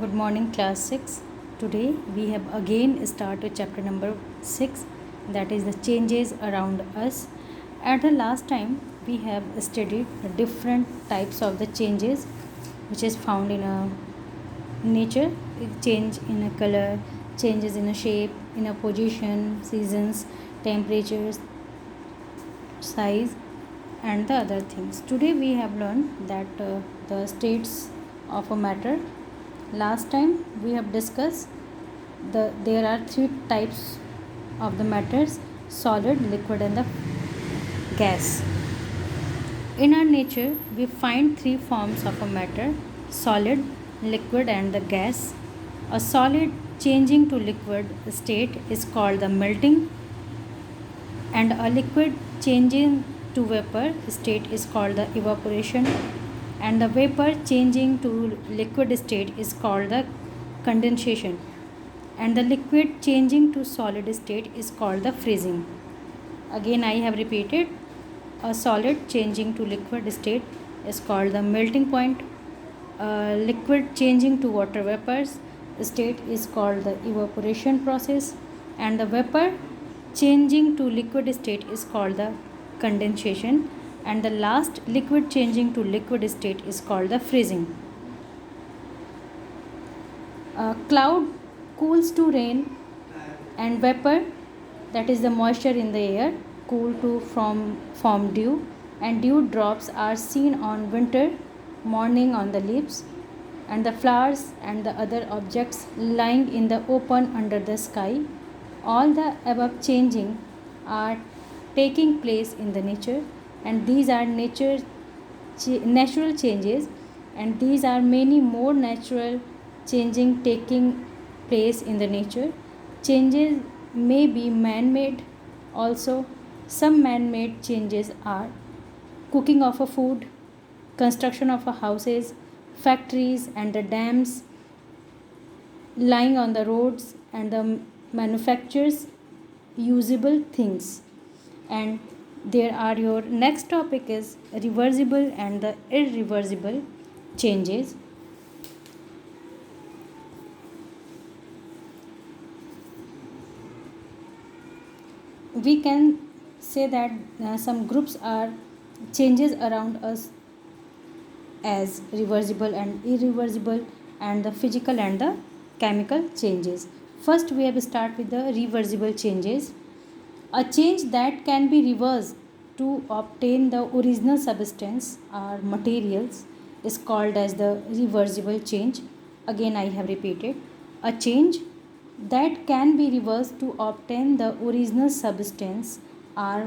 Good morning, class 6. Today we have again started chapter number 6, that is the changes around us. At the last time we have studied the different types of the changes which is found in a nature. Change in a color, changes in a shape, in a position, seasons, temperatures, size, and the other things. Today we have learned that the states of a matter. Last time we have discussed there are three types of the matters: solid, liquid, and the gas. In our nature we find three forms of a matter: solid, liquid, and the gas. A solid changing to liquid state is called the melting, and a liquid changing to vapor state is called the evaporation, and the vapor changing to liquid state is called the condensation, and the liquid changing to solid state is called the freezing. Again I have repeated: a solid changing to liquid state is called the melting point, a liquid changing to water vapors state is called the evaporation process, and the vapor changing to liquid state is called the condensation, and the last liquid changing to liquid state is called the freezing. Cloud cools to rain, and vapor, that is the moisture in the air, cool to form dew, and dew drops are seen on winter morning on the leaves and the flowers and the other objects lying in the open under the sky. All the above changing are taking place in the nature, and these are natural changes, and these are many more natural changing taking place in the nature. Changes may be man-made also. Some man-made changes are cooking of a food, construction of a houses, factories and the dams, lying on the roads and the manufactures usable things. And there are your next topic is reversible and the irreversible changes. We can say that some groups are changes around us as reversible and irreversible, and the physical and the chemical changes. First we have start with the reversible changes. A change that can be reversed to obtain the original substance or materials is called as the reversible change. Again I have repeated: a change that can be reversed to obtain the original substance or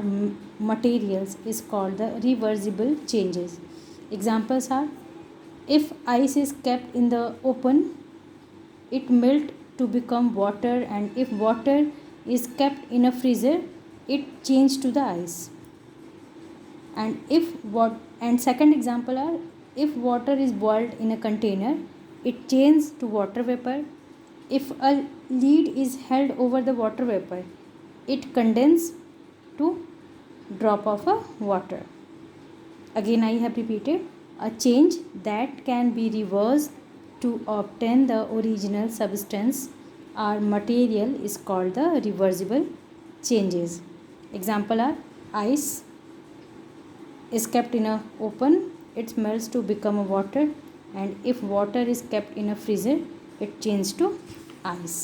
materials is called the reversible changes. Examples are: if ice is kept in the open, it melt to become water, and if water is kept in a freezer, it change to the ice. And second example are: if water is boiled in a container, it changes to water vapor. If a lid is held over the water vapor, it condenses to drop of a water. Again I have repeated: a change that can be reversed to obtain the original substance or material is called the reversible changes. Example are: ice is kept in a open, it melts to become a water, and if water is kept in a freezer, it changes to ice.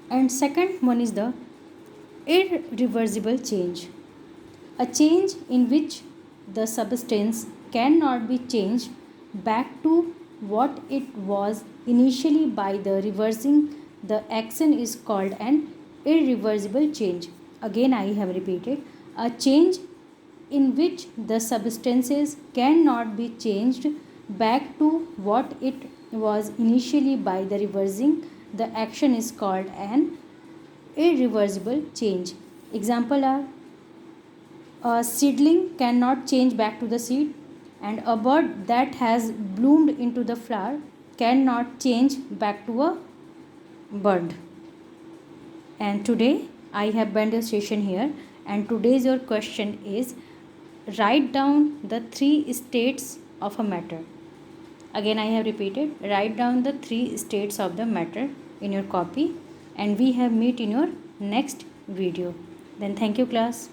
And second one is the irreversible change. A change in which the substance cannot be changed back to what it was initially by the reversing the action is called an irreversible change. Again I have repeated: a change in which the substances cannot be changed back to what it was initially by the reversing the action is called an irreversible change. Example are: a seedling cannot change back to the seed, and a bird that has bloomed into the flower cannot change back to a bird. And today I have bundle session here, and today's your question is: write down the three states of a matter. Again I have repeated, write down the 3 states of the matter in your copy, and we have meet in your next video. Then thank you class.